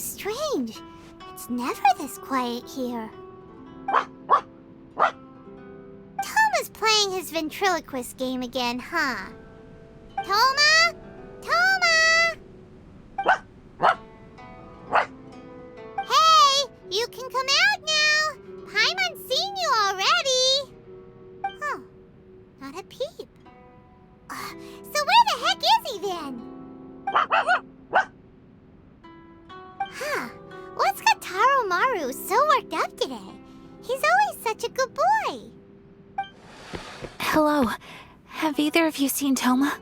strange. It's never this quiet here. Toma's playing his ventriloquist game again, huh? Toma? Toma! Hey, you can come out now. Paimon's seen you already. Huh, not a peep. So where the heck is he then? Huh, what's got Taro Maru so worked up today? He's always such a good boy. Hello. Have either of you seen Toma?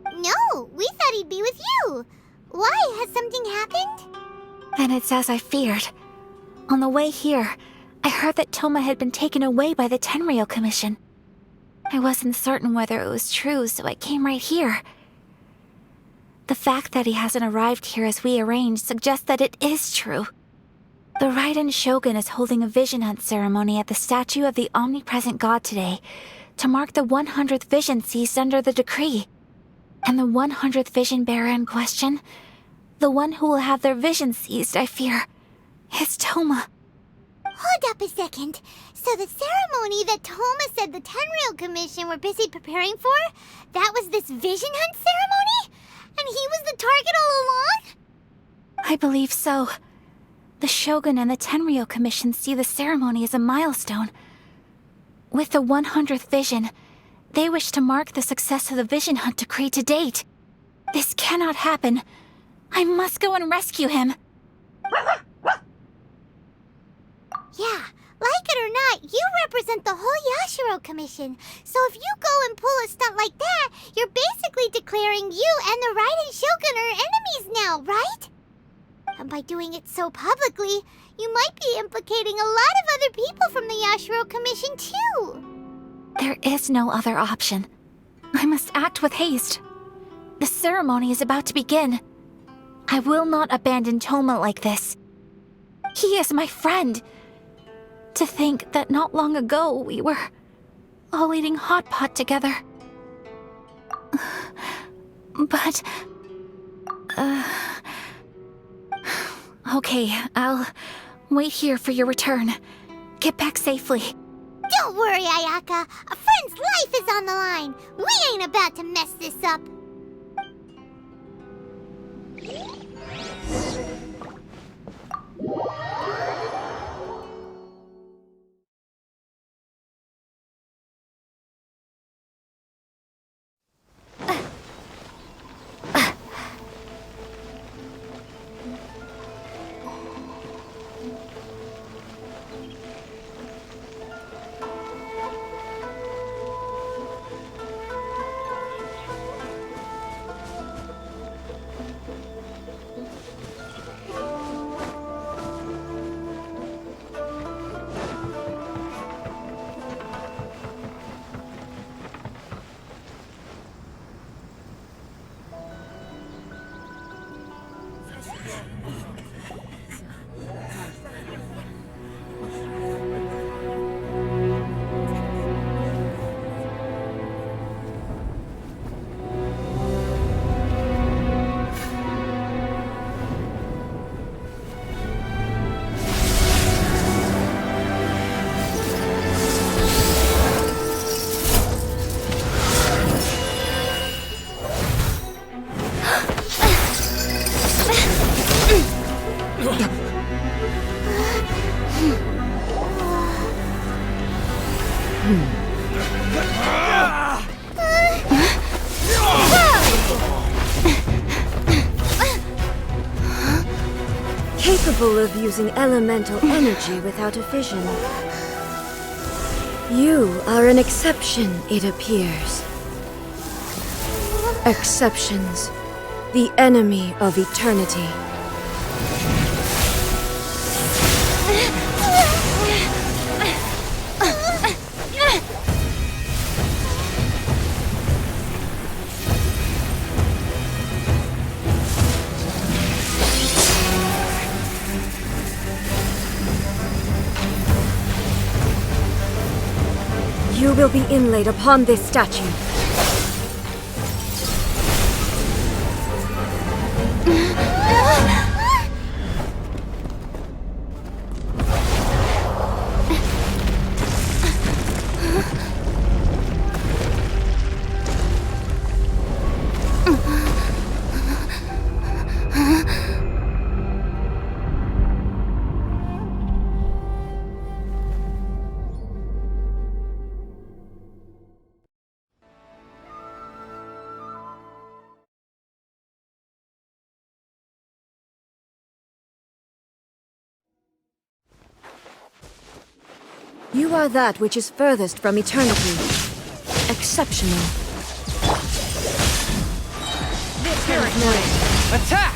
No, we thought he'd be with you. Why? Has something happened? Then it's as I feared. On the way here, I heard that Toma had been taken away by the Tenryou Commission. I wasn't certain whether it was true, so I came right here. The fact that he hasn't arrived here as we arranged suggests that it is true. The Raiden Shogun is holding a vision hunt ceremony at the statue of the omnipresent god today to mark the 100th vision seized under the decree. And the 100th vision bearer in question, the one who will have their vision seized, I fear, is Toma. Hold up a second. So the ceremony that Toma said the Tenryou Commission were busy preparing for, that was this vision hunt ceremony? And he was the target all along? I believe so. The Shogun and the Tenryou Commission see the ceremony as a milestone. With the 100th vision, they wish to mark the success of the vision hunt decree to date. This cannot happen. I must go and rescue him. Yeah, like it or not, you represent the whole Yashiro Commission. So if you go and pull a stunt like that, you're basically declaring you and the Raiden Shogun are enemies now, right? And by doing it so publicly, you might be implicating a lot of other people from the Yashiro Commission too. There is no other option. I must act with haste. The ceremony is about to begin. I will not abandon Toma like this. He is my friend. To think that not long ago we were all eating hot pot together. But... Okay, I'll wait here for your return. Get back safely. Don't worry, Ayaka. A friend's life is on the line. We ain't about to mess this up. Capable of using elemental energy without a vision. You are an exception, it appears. Exceptions, the enemy of eternity. You will be inlaid upon this statue. You are that which is furthest from eternity. Exceptional. This is Attack!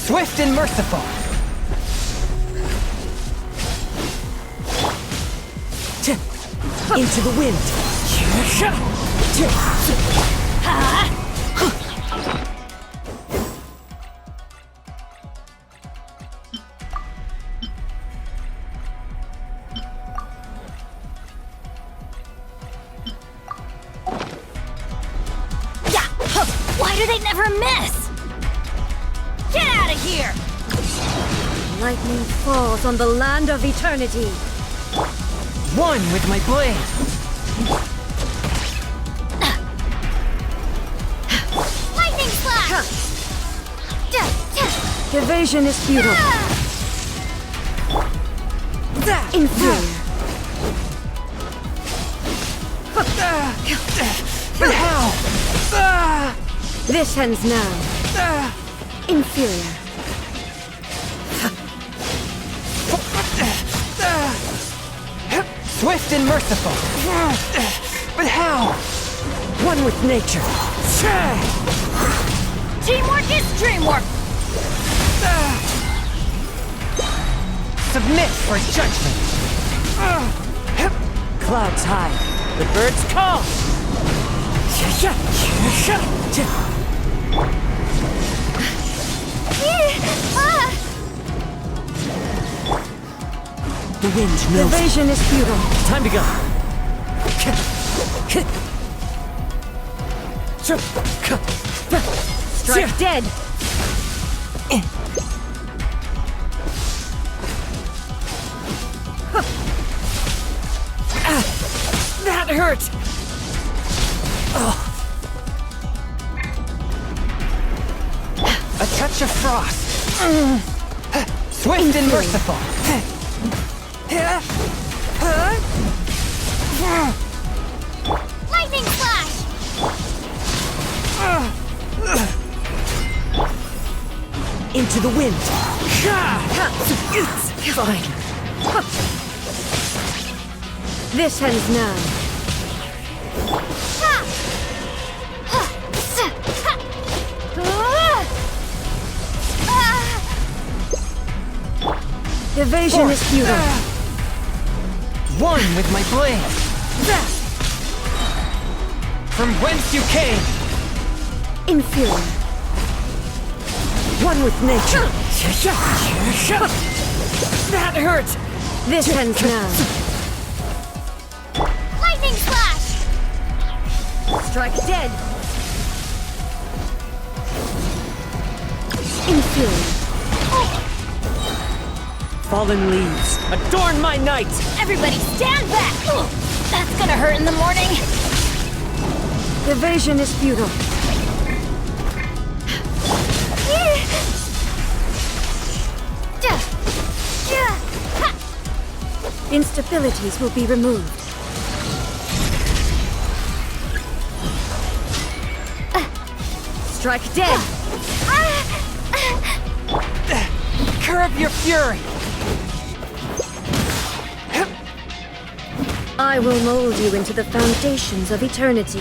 Swift and merciful. Into the wind. Why do they never miss? Get out of here! lightning falls on the land of eternity. One with my blade. Lightning slash! Evasion is futile. Inferior. But how? This ends now. Inferior. Swift and merciful. But how? One with nature. Teamwork is dreamwork! Submit for judgment. Clouds high. The birds call. The wind knows. Evasion is futile. Time to go. Strike dead. That hurt. A touch of frost. Swift and merciful. Lightning slash! Into the wind. Fine. This ends now. Evasion is futile. One with my blade. From whence you came. Inferior. One with nature. That hurt. This ends now. Lightning slash! Strike dead. Inferior. Fallen leaves, adorn my night! Everybody stand back! That's gonna hurt in the morning! Evasion is futile. Instabilities will be removed. Strike dead. Curb your fury! I will mold you into the foundations of eternity.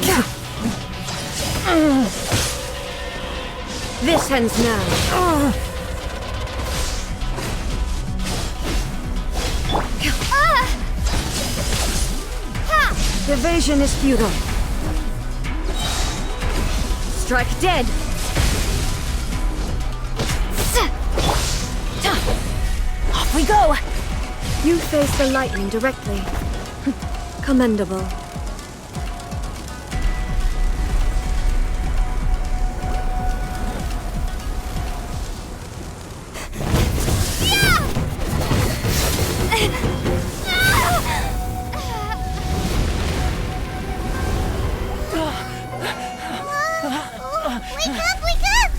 This ends now. Evasion is futile. Strike dead. Off we go! You face the lightning directly. Commendable. Wake up, wake up!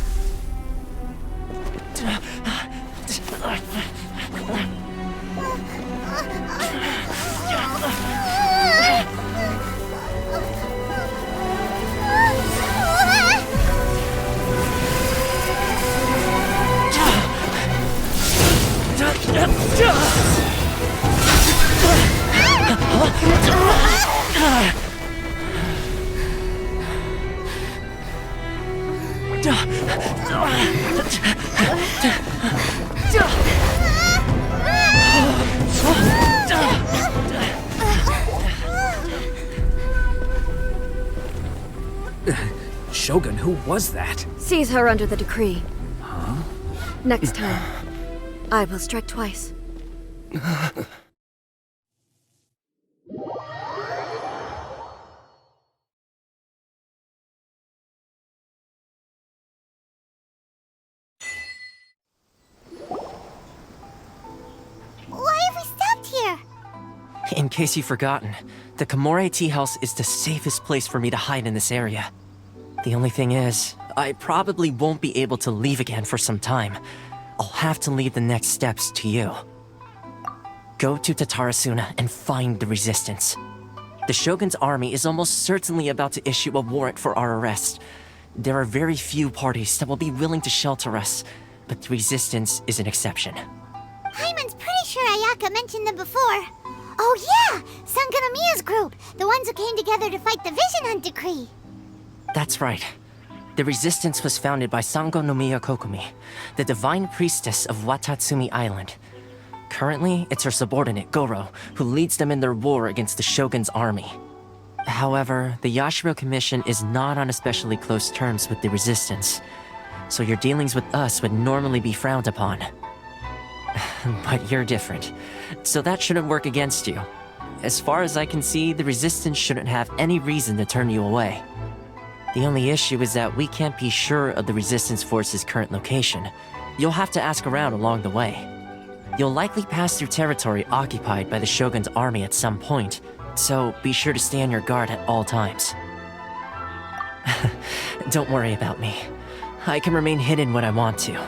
Shogun, who was that? Seize her under the decree. Huh? Next time, I will strike twice. Why have we stopped here? In case you've forgotten, the Komore Tea House is the safest place for me to hide in this area. The only thing is, I probably won't be able to leave again for some time. I'll have to leave the next steps to you. Go to Tatarasuna and find the resistance. The Shogun's army is almost certainly about to issue a warrant for our arrest. There are very few parties that will be willing to shelter us, but the resistance is an exception. Paimon's pretty sure Ayaka mentioned them before. Oh yeah! Sangonomiya's group! The ones who came together to fight the Vision Hunt Decree! That's right. The resistance was founded by Sango no Miya Kokumi, the divine priestess of Watatsumi Island. Currently, it's her subordinate, Goro, who leads them in their war against the Shogun's army. However, the Yashiro Commission is not on especially close terms with the resistance, so your dealings with us would normally be frowned upon. But you're different, so that shouldn't work against you. As far as I can see, the resistance shouldn't have any reason to turn you away. The only issue is that we can't be sure of the resistance force's current location. You'll have to ask around along the way. You'll likely pass through territory occupied by the Shogun's army at some point, so be sure to stay on your guard at all times. Don't worry about me. I can remain hidden when I want to.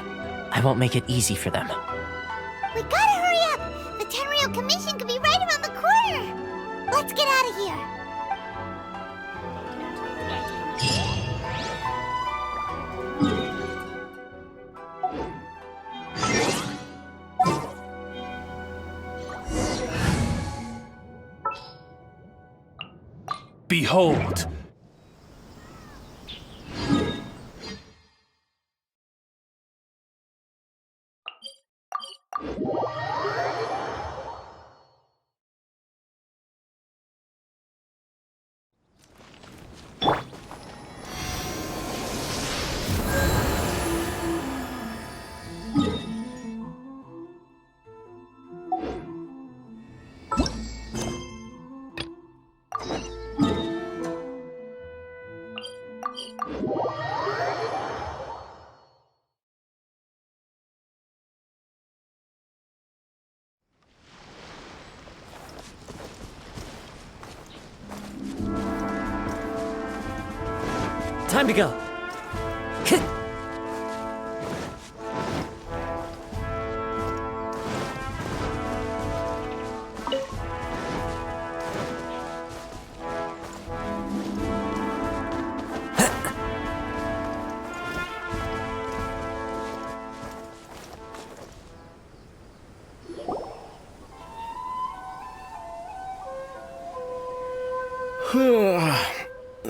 I won't make it easy for them. We gotta hurry up! The Tenryou Commission could be right around the corner! Let's get out of here! Behold! Time to go.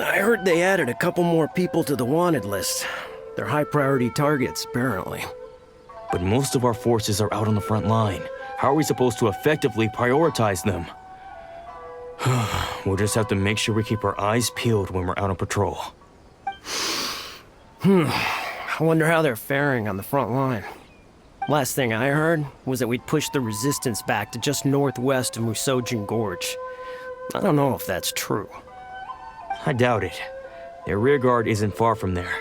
I heard they added a couple more people to the wanted list. They're high-priority targets, apparently. But most of our forces are out on the front line. How are we supposed to effectively prioritize them? We'll just have to make sure we keep our eyes peeled when we're out on patrol. I wonder how they're faring on the front line. Last thing I heard was that we'd pushed the resistance back to just northwest of Musojin Gorge. I don't know if that's true. I doubt it. Their rearguard isn't far from there.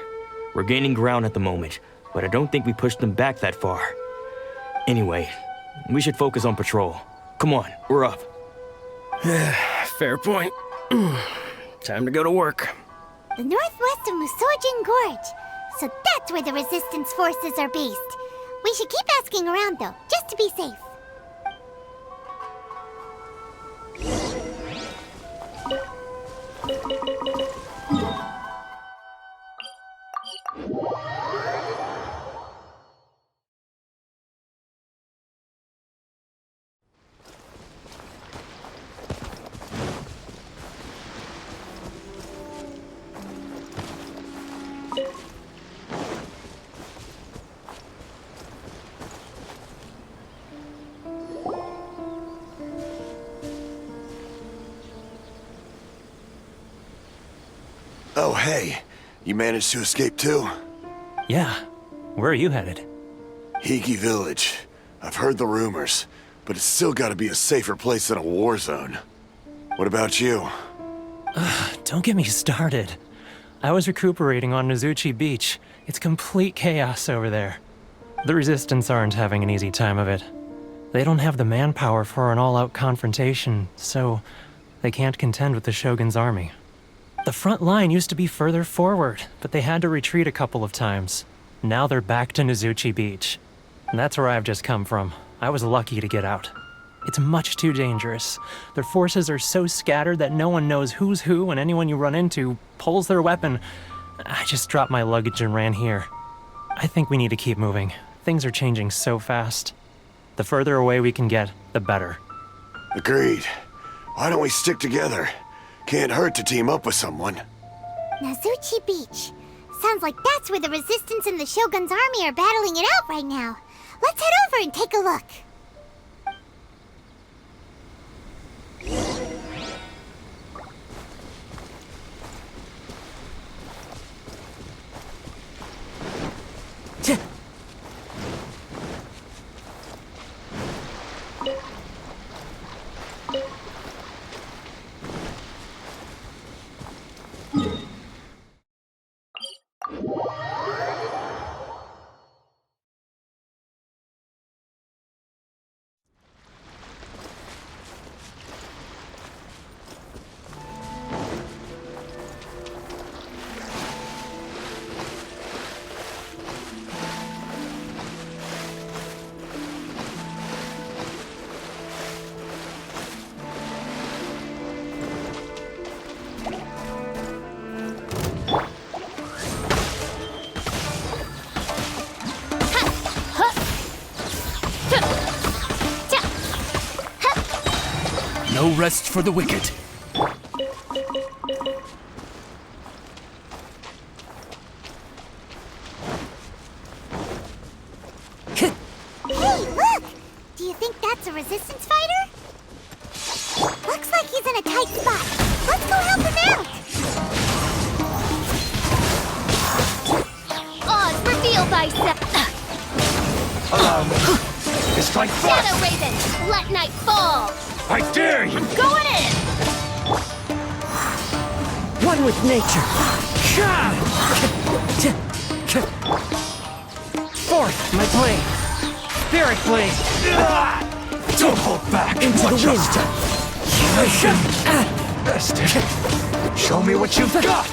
We're gaining ground at the moment, but I don't think we pushed them back that far. Anyway, we should focus on patrol. Come on, we're up. Fair point. Time to go to work. The northwest of Musojin Gorge. So that's where the resistance forces are based. We should keep asking around though, just to be safe. Oh, hey. You managed to escape too? Yeah. Where are you headed? Hiki Village. I've heard the rumors, but it's still gotta be a safer place than a war zone. What about you? Don't get me started. I was recuperating on Nozuchi Beach. It's complete chaos over there. The Resistance aren't having an easy time of it. They don't have the manpower for an all-out confrontation, so they can't contend with the Shogun's army. The front line used to be further forward, but they had to retreat a couple of times. Now they're back to Nozuchi Beach. And that's where I've just come from. I was lucky to get out. It's much too dangerous. Their forces are so scattered that no one knows who's who, and anyone you run into pulls their weapon. I just dropped my luggage and ran here. I think we need to keep moving. Things are changing so fast. The further away we can get, the better. Agreed. Why don't we stick together? Can't hurt to team up with someone. Nozuchi Beach. Sounds like that's where the Resistance and the Shogun's army are battling it out right now. Let's head over and take a look. No rest for the wicked. Hey, look! Do you think that's a Resistance fighter? Looks like he's in a tight spot. Let's go help him out! Oz, reveal thyself! Allow me to strike first. Shadow Raven, let night fall! I dare you. Going in! One with nature. Forth, my blade. Spirit blade. Don't hold back. Into the wind. Bastard. Show me what you've got.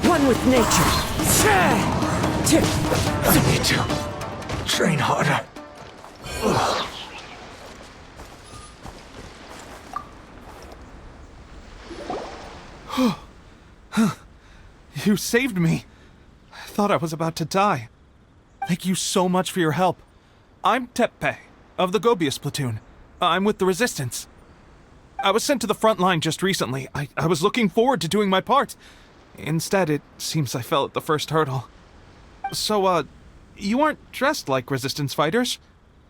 One with nature. I need to train harder. You saved me. I thought I was about to die. Thank you so much for your help. I'm Teppei, of the Gobius platoon. I'm with the Resistance. I was sent to the front line just recently. I was looking forward to doing my part. Instead, it seems I fell at the first hurdle. So, you aren't dressed like Resistance fighters?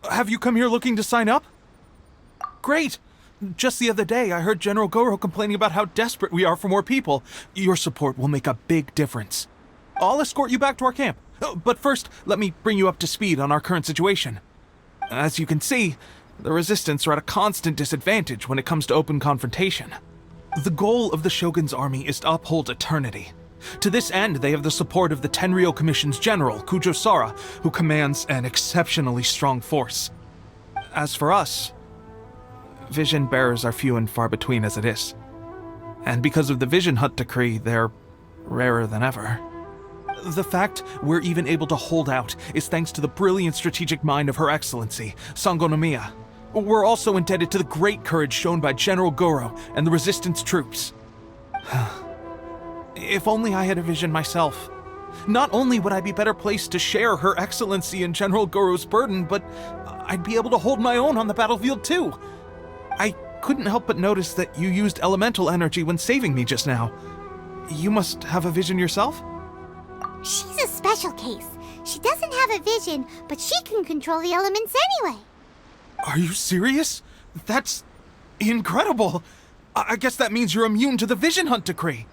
Have you come here looking to sign up? Great! Just the other day, I heard General Goro complaining about how desperate we are for more people. Your support will make a big difference. I'll escort you back to our camp. But first, let me bring you up to speed on our current situation. As you can see, the Resistance are at a constant disadvantage when it comes to open confrontation. The goal of the Shogun's army is to uphold eternity. To this end, they have the support of the Tenryou Commission's general, Kujo Sara, who commands an exceptionally strong force. As for us, vision bearers are few and far between as it is. And because of the Vision Hut decree, they're rarer than ever. The fact we're even able to hold out is thanks to the brilliant strategic mind of Her Excellency, Sango Nomiya. We're also indebted to the great courage shown by General Goro and the Resistance troops. If only I had a vision myself. Not only would I be better placed to share Her Excellency and General Goro's burden, but I'd be able to hold my own on the battlefield too. I couldn't help but notice that you used elemental energy when saving me just now. You must have a vision yourself? She's a special case. She doesn't have a vision, but she can control the elements anyway. Are you serious? That's incredible. I guess that means you're immune to the Vision Hunt decree.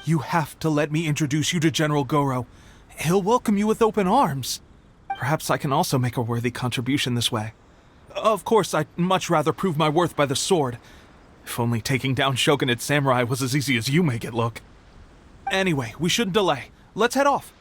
You have to let me introduce you to General Goro. He'll welcome you with open arms. Perhaps I can also make a worthy contribution this way. Of course, I'd much rather prove my worth by the sword. If only taking down Shogunate samurai was as easy as you make it look. Anyway, we shouldn't delay. Let's head off.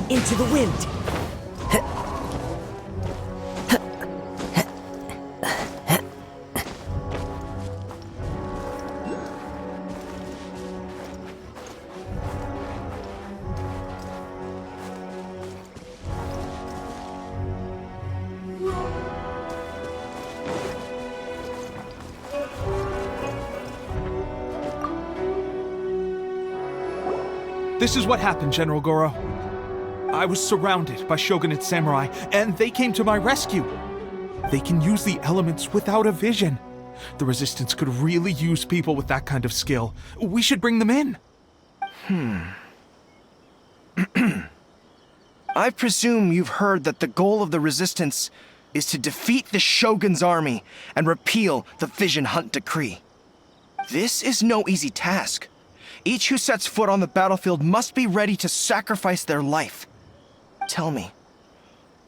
Into the wind. This is what happened, General Goro. I was surrounded by Shogunate samurai, and they came to my rescue. They can use the elements without a vision. The Resistance could really use people with that kind of skill. We should bring them in. I presume you've heard that the goal of the Resistance is to defeat the Shogun's army and repeal the Vision Hunt decree. This is no easy task. Each who sets foot on the battlefield must be ready to sacrifice their life. Tell me,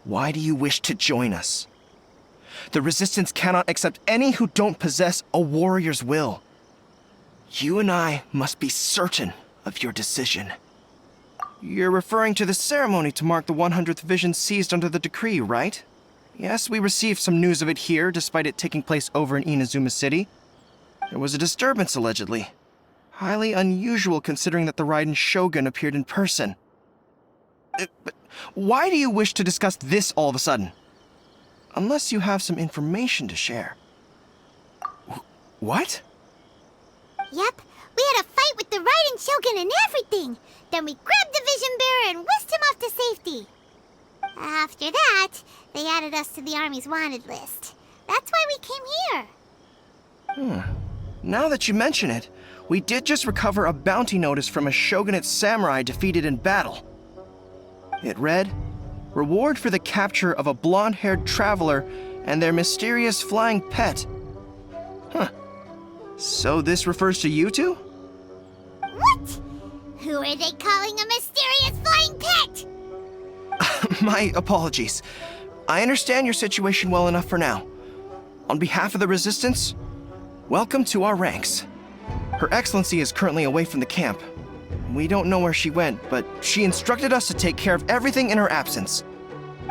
why do you wish to join us? The Resistance cannot accept any who don't possess a warrior's will. You and I must be certain of your decision. You're referring to the ceremony to mark the 100th vision seized under the decree, right? Yes, we received some news of it here, despite it taking place over in Inazuma City. There was a disturbance, allegedly. Highly unusual considering that the Raiden Shogun appeared in person. But why do you wish to discuss this all of a sudden? Unless you have some information to share. What? Yep, we had a fight with the Raiden Shogun and everything. Then we grabbed the Vision Bearer and whisked him off to safety. After that, they added us to the Army's wanted list. That's why we came here. Now that you mention it, we did just recover a bounty notice from a Shogunate samurai defeated in battle. It read, "Reward for the capture of a blonde-haired traveler and their mysterious flying pet." So this refers to you two? What? Who are they calling a mysterious flying pet? My apologies. I understand your situation well enough for now. On behalf of the Resistance, welcome to our ranks. Her Excellency is currently away from the camp. We don't know where she went, but she instructed us to take care of everything in her absence.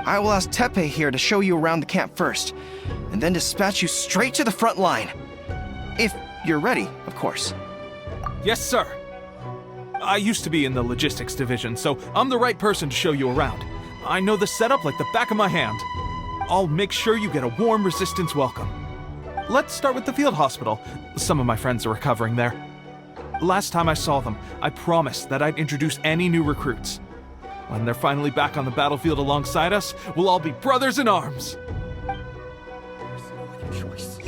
I will ask Teppei here to show you around the camp first, and then dispatch you straight to the front line. If you're ready, of course. Yes, sir. I used to be in the logistics division, so I'm the right person to show you around. I know the setup like the back of my hand. I'll make sure you get a warm Resistance welcome. Let's start with the field hospital. Some of my friends are recovering there. Last time I saw them, I promised that I'd introduce any new recruits. When they're finally back on the battlefield alongside us, we'll all be brothers in arms. There's no other choice.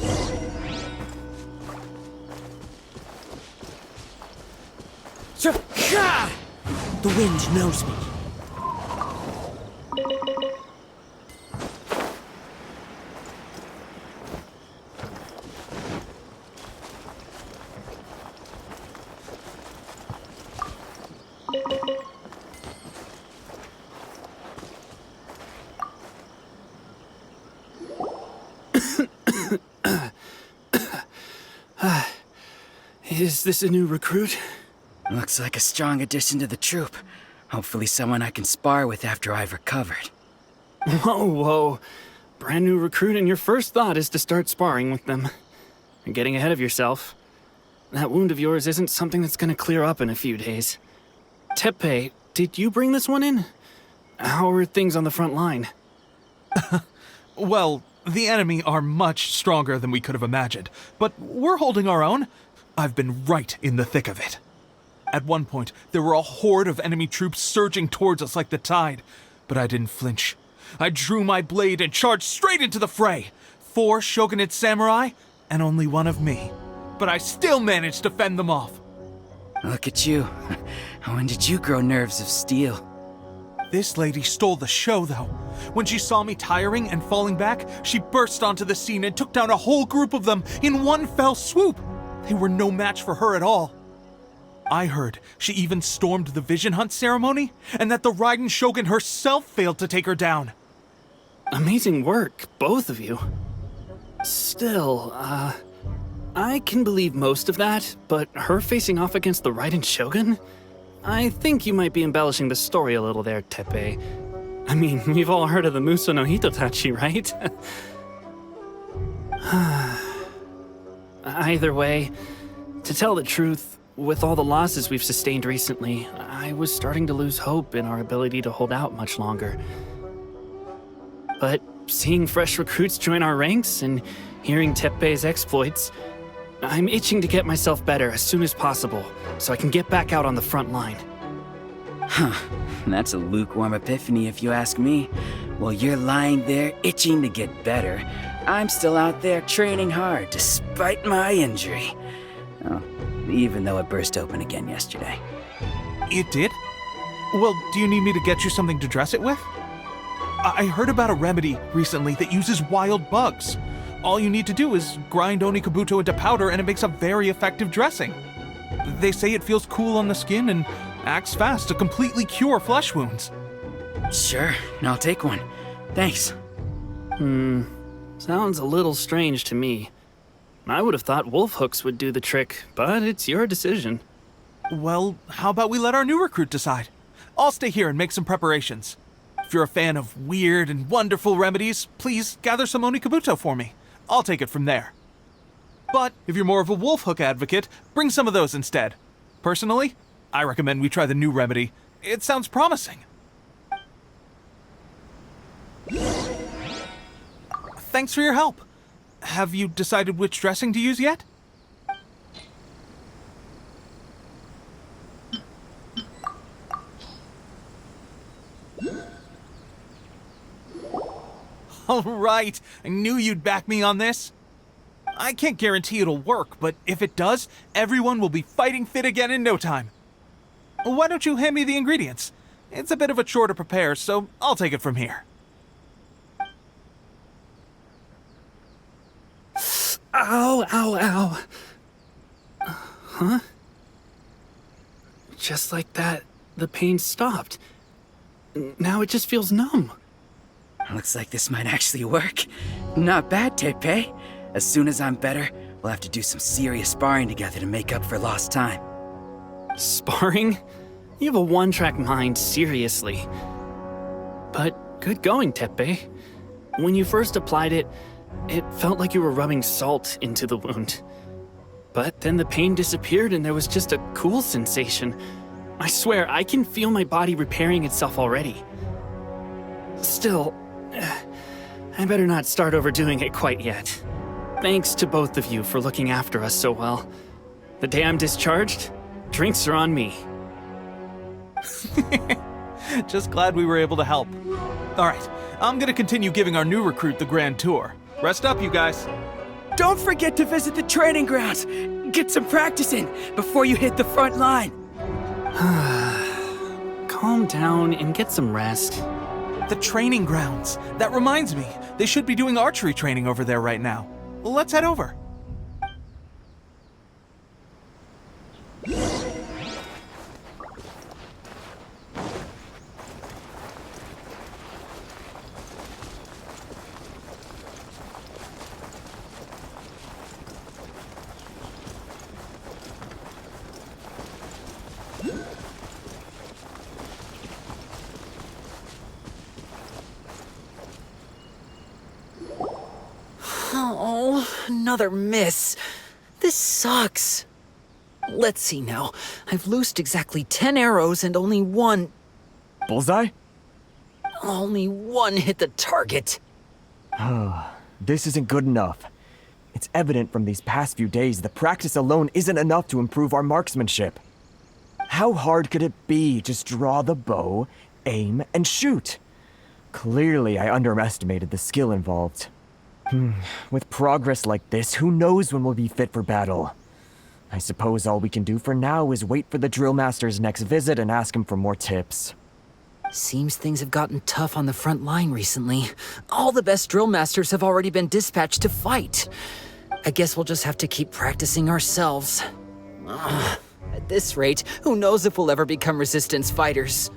The wind knows me. Is this a new recruit? Looks like a strong addition to the troop. Hopefully someone I can spar with after I've recovered. Whoa. Brand new recruit and your first thought is to start sparring with them. You're getting ahead of yourself. That wound of yours isn't something that's gonna clear up in a few days. Teppei, did you bring this one in? How are things on the front line? Well, the enemy are much stronger than we could have imagined, but we're holding our own. I've been right in the thick of it. At one point, there were a horde of enemy troops surging towards us like the tide, but I didn't flinch. I drew my blade and charged straight into the fray. 4 shogunate samurai, and only one of me. But I still managed to fend them off. Look at you. When did you grow nerves of steel? This lady stole the show, though. When she saw me tiring and falling back, she burst onto the scene and took down a whole group of them in one fell swoop. They were no match for her at all. I heard she even stormed the vision hunt ceremony, and that the Raiden Shogun herself failed to take her down. Amazing work, both of you. Still, I can believe most of that, but her facing off against the Raiden Shogun? I think you might be embellishing the story a little there, Teppei. I mean, we've all heard of the Muso no Hitotachi, right? Either way, to tell the truth, with all the losses we've sustained recently, I was starting to lose hope in our ability to hold out much longer. But seeing fresh recruits join our ranks and hearing Teppei's exploits, I'm itching to get myself better as soon as possible, so I can get back out on the front line. Huh. That's a lukewarm epiphany if you ask me. While you're lying there itching to get better, I'm still out there training hard despite my injury. Oh, even though it burst open again yesterday. It did? Well, do you need me to get you something to dress it with? I heard about a remedy recently that uses wild bugs. All you need to do is grind Onikabuto into powder and it makes a very effective dressing. They say it feels cool on the skin and acts fast to completely cure flesh wounds. Sure, I'll take one. Thanks. Sounds a little strange to me. I would have thought wolf hooks would do the trick, but it's your decision. Well, how about we let our new recruit decide? I'll stay here and make some preparations. If you're a fan of weird and wonderful remedies, please gather some Onikabuto for me. I'll take it from there. But if you're more of a wolf hook advocate, bring some of those instead. Personally, I recommend we try the new remedy. It sounds promising. Thanks for your help. Have you decided which dressing to use yet? All right, I knew you'd back me on this. I can't guarantee it'll work, but if it does, everyone will be fighting fit again in no time. Why don't you hand me the ingredients? It's a bit of a chore to prepare, so I'll take it from here. Ow, ow, ow. Huh? Just like that, the pain stopped. Now it just feels numb. Looks like this might actually work. Not bad, Teppei. As soon as I'm better, we'll have to do some serious sparring together to make up for lost time. Sparring? You have a one-track mind, seriously. But good going, Teppei. When you first applied it, it felt like you were rubbing salt into the wound. But then the pain disappeared and there was just a cool sensation. I swear, I can feel my body repairing itself already. Still, I better not start overdoing it quite yet. Thanks to both of you for looking after us so well. The day I'm discharged, drinks are on me. Just glad we were able to help. All right, I'm gonna continue giving our new recruit the grand tour. Rest up, you guys. Don't forget to visit the training grounds. Get some practice in before you hit the front line. Calm down and get some rest. The training grounds. That reminds me, they should be doing archery training over there right now. Let's head over. Oh, another miss. This sucks. Let's see now. I've loosed exactly 10 arrows and only one Bullseye? hit the target. This isn't good enough. It's evident from these past few days that practice alone isn't enough to improve our marksmanship. How hard could it be? Just draw the bow, aim, and shoot. Clearly, I underestimated the skill involved. With progress like this, who knows when we'll be fit for battle? I suppose all we can do for now is wait for the drill master's next visit and ask him for more tips. Seems things have gotten tough on the front line recently. All the best drill masters have already been dispatched to fight. I guess we'll just have to keep practicing ourselves. At this rate, who knows if we'll ever become resistance fighters.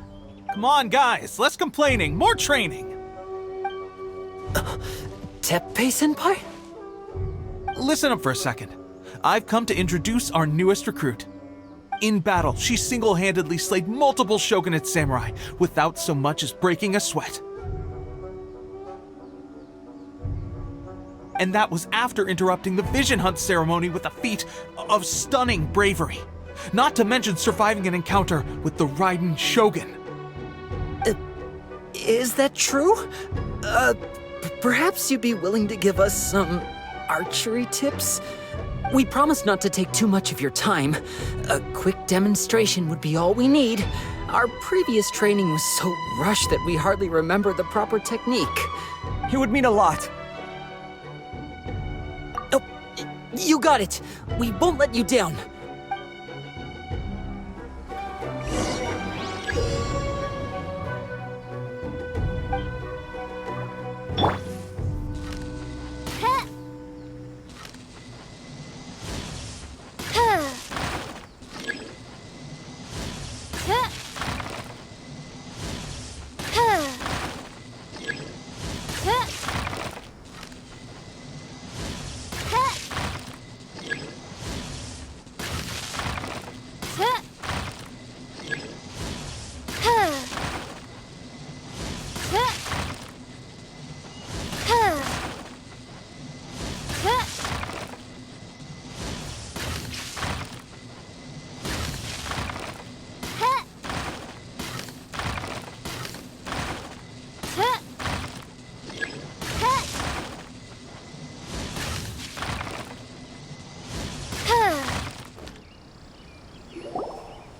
Come on, guys, less complaining, more training. Teppei-senpai? Listen up for a second. I've come to introduce our newest recruit. In battle, she single-handedly slayed multiple shogunate samurai without so much as breaking a sweat. And that was after interrupting the vision hunt ceremony with a feat of stunning bravery. Not to mention surviving an encounter with the Raiden Shogun. Is that true? Perhaps you'd be willing to give us some archery tips? We promise not to take too much of your time. A quick demonstration would be all we need. Our previous training was so rushed that we hardly remember the proper technique. It would mean a lot. Oh, you got it. We won't let you down.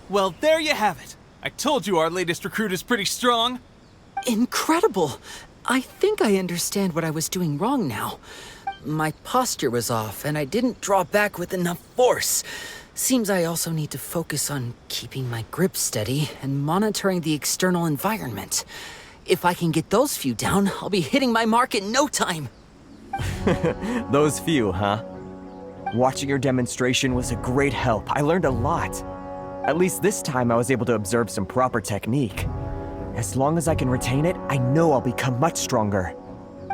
Well, there you have it. I told you our latest recruit is pretty strong. Incredible! I think I understand what I was doing wrong now. My posture was off, and I didn't draw back with enough force. Seems I also need to focus on keeping my grip steady and monitoring the external environment. If I can get those few down, I'll be hitting my mark in no time. Those few, huh? Watching your demonstration was a great help. I learned a lot. At least this time I was able to observe some proper technique. As long as I can retain it, I know I'll become much stronger.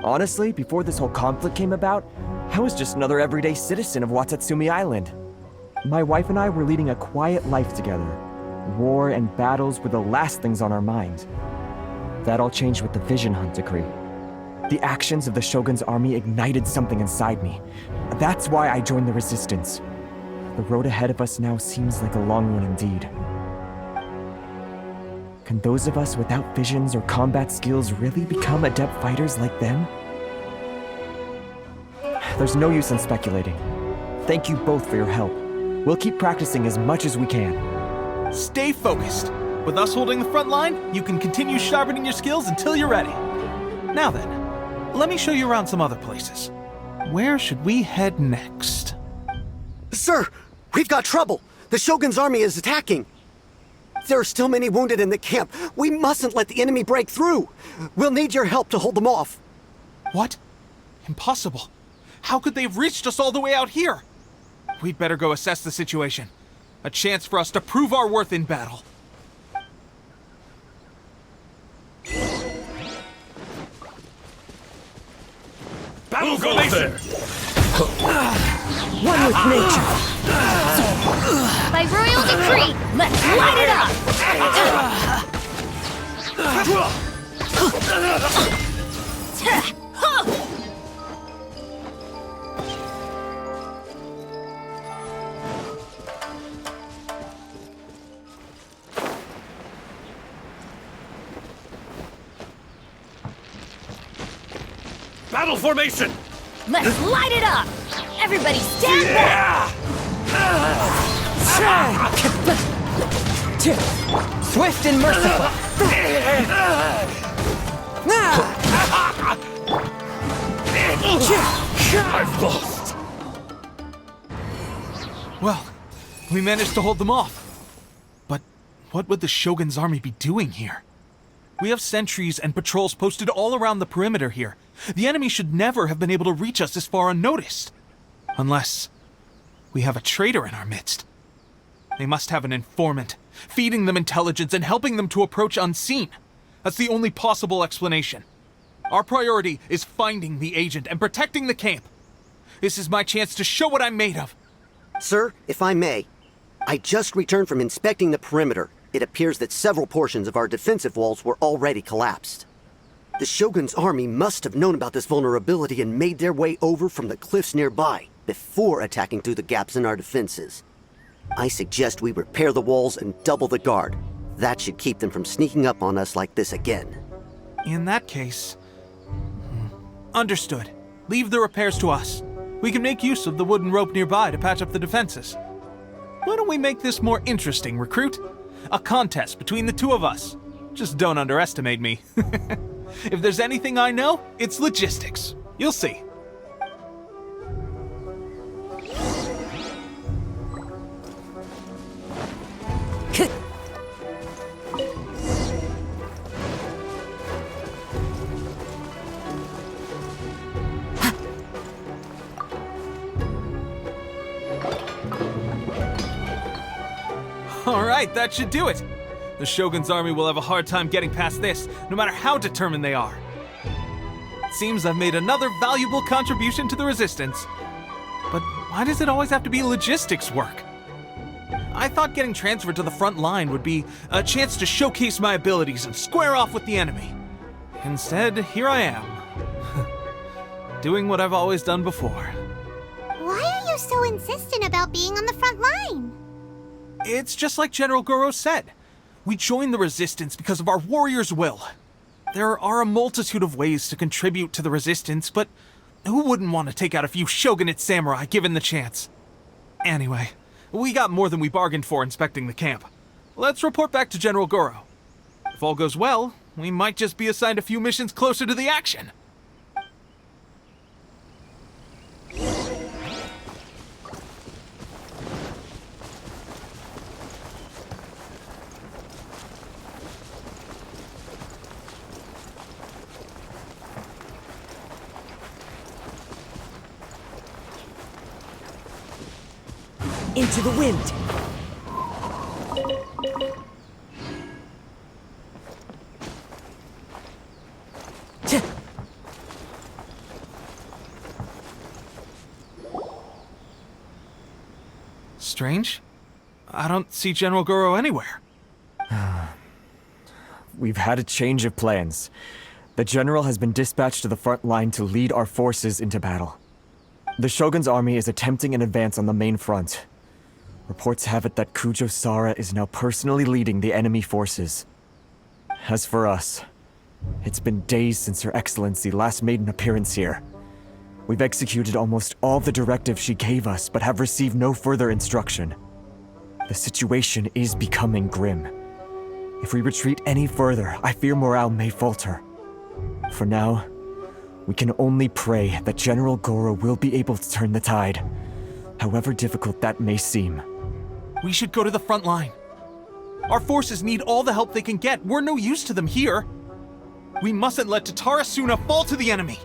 Honestly, before this whole conflict came about, I was just another everyday citizen of Watatsumi Island. My wife and I were leading a quiet life together. War and battles were the last things on our mind. That all changed with the Vision Hunt decree. The actions of the Shogun's army ignited something inside me. That's why I joined the Resistance. The road ahead of us now seems like a long one indeed. Can those of us without visions or combat skills really become adept fighters like them? There's no use in speculating. Thank you both for your help. We'll keep practicing as much as we can. Stay focused. With us holding the front line, you can continue sharpening your skills until you're ready. Now then, let me show you around some other places. Where should we head next? Sir, we've got trouble. The Shogun's army is attacking. There are still many wounded in the camp. We mustn't let the enemy break through. We'll need your help to hold them off. What? Impossible. How could they have reached us all the way out here? We'd better go assess the situation. A chance for us to prove our worth in battle. Battle goes there! One with nature. By royal decree, let's light it up! battle formation! Let's light it up! Everybody stand back! Swift and merciful! I've lost. Well, we managed to hold them off. But what would the Shogun's army be doing here? We have sentries and patrols posted all around the perimeter here. The enemy should never have been able to reach us this far unnoticed. Unless we have a traitor in our midst. They must have an informant, feeding them intelligence and helping them to approach unseen. That's the only possible explanation. Our priority is finding the agent and protecting the camp. This is my chance to show what I'm made of. Sir, if I may, I just returned from inspecting the perimeter. It appears that several portions of our defensive walls were already collapsed. The Shogun's army must have known about this vulnerability and made their way over from the cliffs nearby before attacking through the gaps in our defenses. I suggest we repair the walls and double the guard. That should keep them from sneaking up on us like this again. In that case... Understood. Leave the repairs to us. We can make use of the wooden rope nearby to patch up the defenses. Why don't we make this more interesting, recruit? A contest between the two of us. Just don't underestimate me. If there's anything I know, it's logistics. You'll see. Alright, that should do it. The Shogun's army will have a hard time getting past this, no matter how determined they are. It seems I've made another valuable contribution to the Resistance. But why does it always have to be logistics work? I thought getting transferred to the front line would be a chance to showcase my abilities and square off with the enemy. Instead, here I am. Doing what I've always done before. Why are you so insistent about being on the front line? It's just like General Goro said. We joined the Resistance because of our warrior's will. There are a multitude of ways to contribute to the Resistance, but who wouldn't want to take out a few shogunate samurai given the chance? Anyway, we got more than we bargained for inspecting the camp. Let's report back to General Goro. If all goes well, we might just be assigned a few missions closer to the action. Into the wind! Strange. I don't see General Goro anywhere. We've had a change of plans. The General has been dispatched to the front line to lead our forces into battle. The Shogun's army is attempting an advance on the main front. Reports have it that Kujo Sara is now personally leading the enemy forces. As for us, it's been days since Her Excellency last made an appearance here. We've executed almost all the directives she gave us, but have received no further instruction. The situation is becoming grim. If we retreat any further, I fear morale may falter. For now, we can only pray that General Goro will be able to turn the tide, however difficult that may seem. We should go to the front line. Our forces need all the help they can get. We're no use to them here. We mustn't let Tatara Suna fall to the enemy.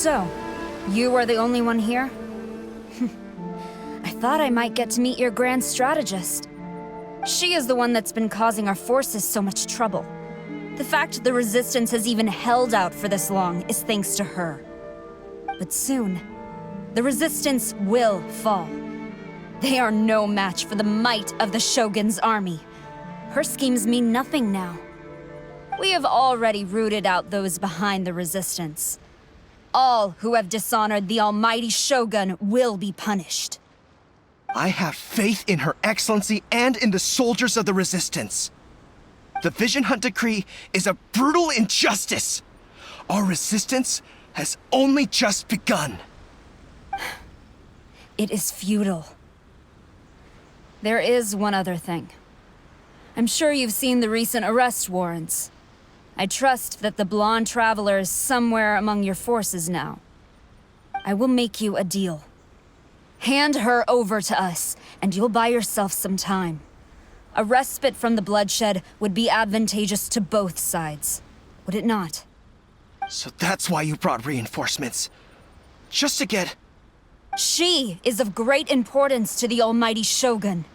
So, you are the only one here? I thought I might get to meet your grand strategist. She is the one that's been causing our forces so much trouble. The fact the Resistance has even held out for this long is thanks to her. But soon, the Resistance will fall. They are no match for the might of the Shogun's army. Her schemes mean nothing now. We have already rooted out those behind the Resistance. All who have dishonored the almighty Shogun will be punished. I have faith in Her Excellency and in the soldiers of the Resistance. The Vision Hunt Decree is a brutal injustice. Our resistance has only just begun. It is futile. There is one other thing. I'm sure you've seen the recent arrest warrants. I trust that the blonde traveler is somewhere among your forces now. I will make you a deal. Hand her over to us, and you'll buy yourself some time. A respite from the bloodshed would be advantageous to both sides, would it not? So that's why you brought reinforcements. Just to get... She is of great importance to the almighty Shogun.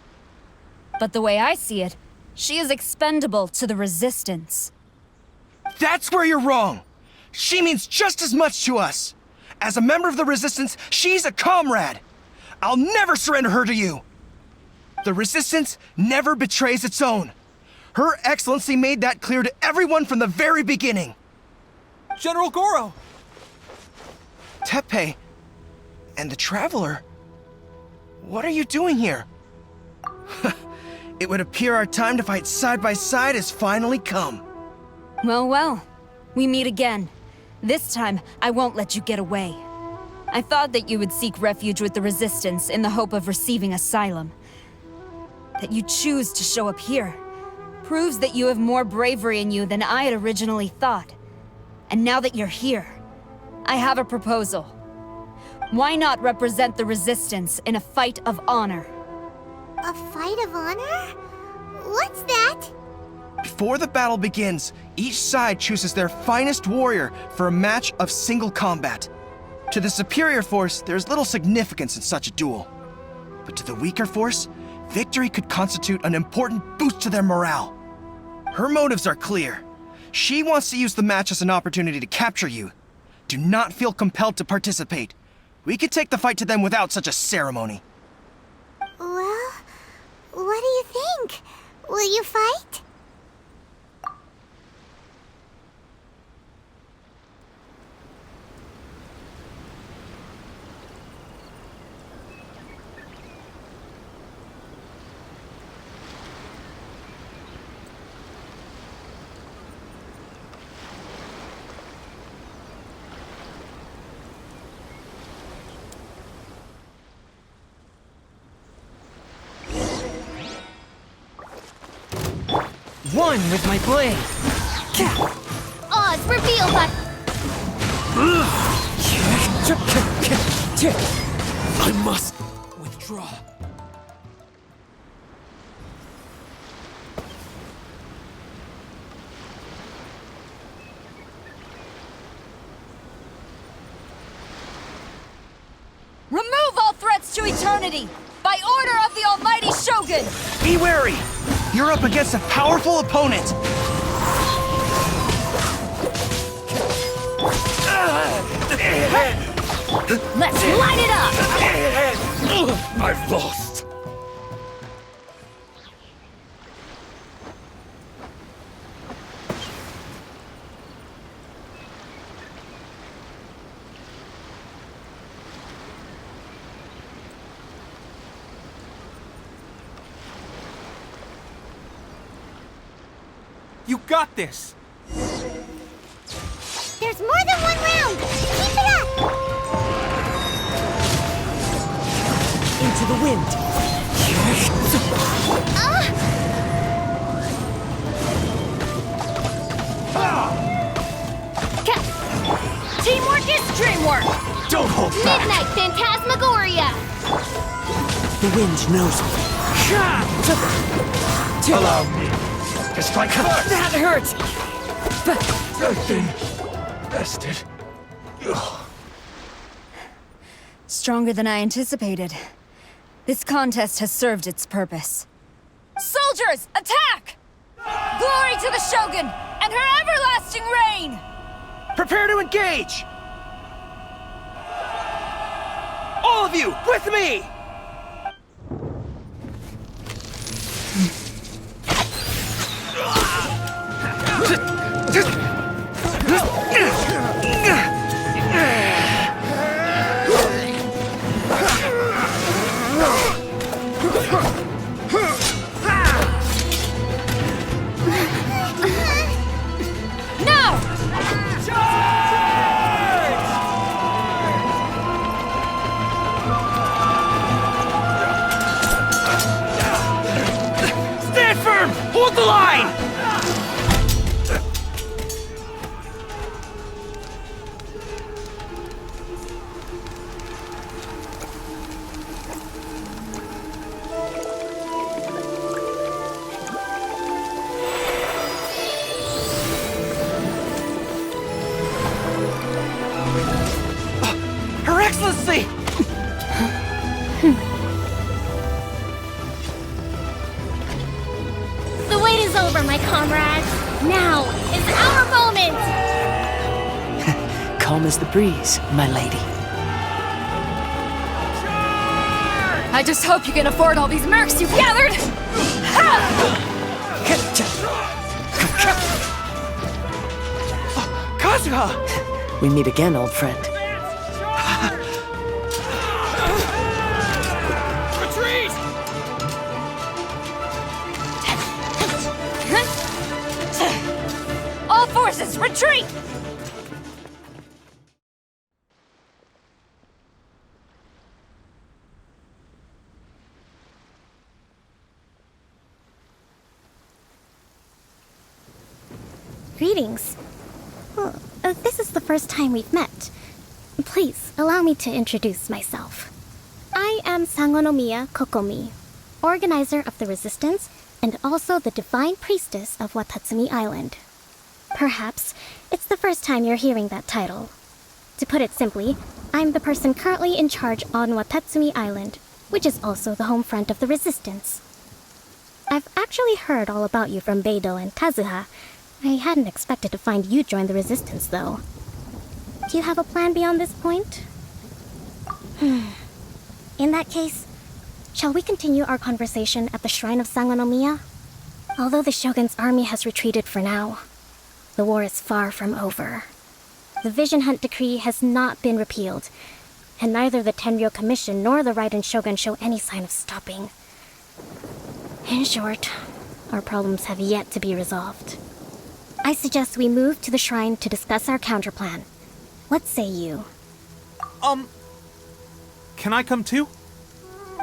But the way I see it, she is expendable to the Resistance. That's where you're wrong! She means just as much to us! As a member of the Resistance, she's a comrade! I'll never surrender her to you! The Resistance never betrays its own. Her Excellency made that clear to everyone from the very beginning. General Goro! Teppei and the Traveler? What are you doing here? It would appear our time to fight side by side has finally come. Well, we meet again. This time, I won't let you get away. I thought that you would seek refuge with the Resistance in the hope of receiving asylum. That you choose to show up here proves that you have more bravery in you than I had originally thought. And now that you're here, I have a proposal. Why not represent the Resistance in a fight of honor? A fight of honor? What's that? Before the battle begins, each side chooses their finest warrior for a match of single combat. To the superior force, there's little significance in such a duel. But to the weaker force, victory could constitute an important boost to their morale. Her motives are clear. She wants to use the match as an opportunity to capture you. Do not feel compelled to participate. We could take the fight to them without such a ceremony. Well, what do you think? Will you fight? One with my blade! Oz, reveal that! I must withdraw. Remove all threats to eternity! By order of the almighty Shogun! Be wary! You're up against a powerful opponent! Let's light it up! I've lost. You got this! There's more than one round! Keep it up! Into the wind! Teamwork is dreamwork! Don't hold back! Midnight Phantasmagoria! The wind knows me. Allow me to strike first! That hurts! I've been bested. Stronger than I anticipated. This contest has served its purpose. Soldiers, attack! Glory to the Shogun and her everlasting reign! Prepare to engage! All of you, with me! Hold the line! Her Excellency! The wait is over, my comrades. Now is our moment! Calm as the breeze, my lady. I just hope you can afford all these mercs you've gathered! Kazuha! We meet again, old friend. Retreat! All forces, retreat! Greetings. Well, this is the first time we've met. Please, allow me to introduce myself. I am Sangonomiya Kokomi, organizer of the Resistance and also the Divine Priestess of Watatsumi Island. Perhaps it's the first time you're hearing that title. To put it simply, I'm the person currently in charge on Watatsumi Island, which is also the home front of the Resistance. I've actually heard all about you from Beidou and Kazuha. I hadn't expected to find you join the Resistance, though. Do you have a plan beyond this point? In that case, shall we continue our conversation at the Shrine of Sangonomiya? Although the Shogun's army has retreated for now, the war is far from over. The Vision Hunt Decree has not been repealed, and neither the Tenryou Commission nor the Raiden Shogun show any sign of stopping. In short, our problems have yet to be resolved. I suggest we move to the shrine to discuss our counterplan. What say you? Can I come too?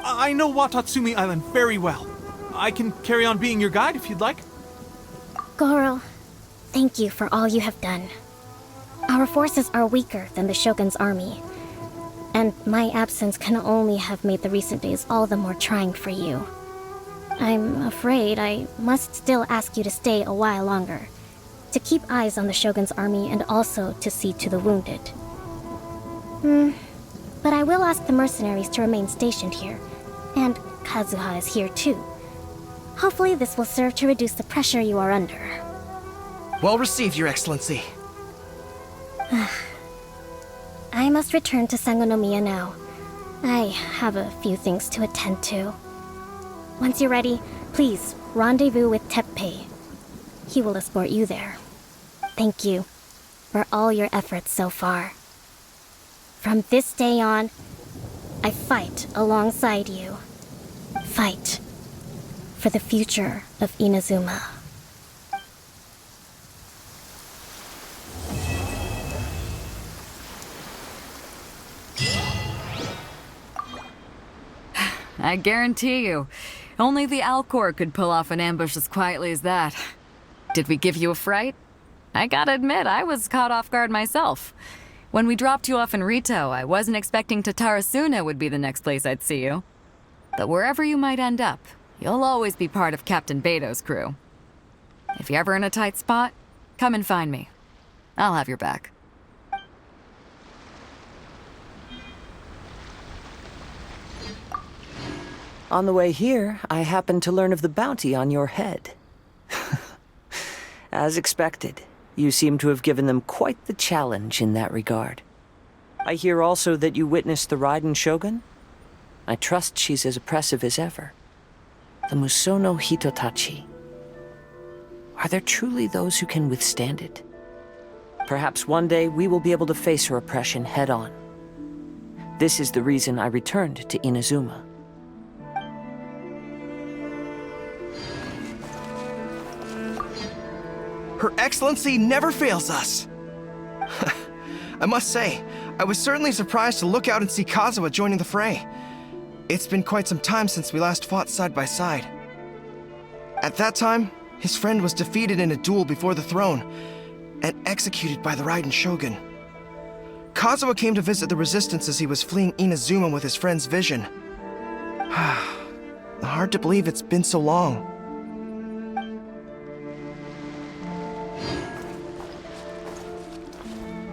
I know Watatsumi Island very well. I can carry on being your guide if you'd like. Goro, thank you for all you have done. Our forces are weaker than the Shogun's army, and my absence can only have made the recent days all the more trying for you. I'm afraid I must still ask you to stay a while longer, to keep eyes on the Shogun's army and also to see to the wounded. But I will ask the mercenaries to remain stationed here, and Kazuha is here too. Hopefully this will serve to reduce the pressure you are under. Well received, Your Excellency. I must return to Sangonomiya now. I have a few things to attend to. Once you're ready, please rendezvous with Teppei. He will escort you there. Thank you for all your efforts so far. From this day on, I fight alongside you. Fight for the future of Inazuma. I guarantee you, only the Alcor could pull off an ambush as quietly as that. Did we give you a fright? I gotta admit, I was caught off guard myself. When we dropped you off in Rito, I wasn't expecting Tatarasuna would be the next place I'd see you. But wherever you might end up, you'll always be part of Captain Beidou's crew. If you're ever in a tight spot, come and find me. I'll have your back. On the way here, I happened to learn of the bounty on your head. As expected, you seem to have given them quite the challenge in that regard. I hear also that you witnessed the Raiden Shogun? I trust she's as oppressive as ever. The Musono Hitotachi. Are there truly those who can withstand it? Perhaps one day we will be able to face her oppression head-on. This is the reason I returned to Inazuma. Her Excellency never fails us. I must say, I was certainly surprised to look out and see Kazuha joining the fray. It's been quite some time since we last fought side by side. At that time, his friend was defeated in a duel before the throne and executed by the Raiden Shogun. Kazuha came to visit the Resistance as he was fleeing Inazuma with his friend's vision. Hard to believe it's been so long.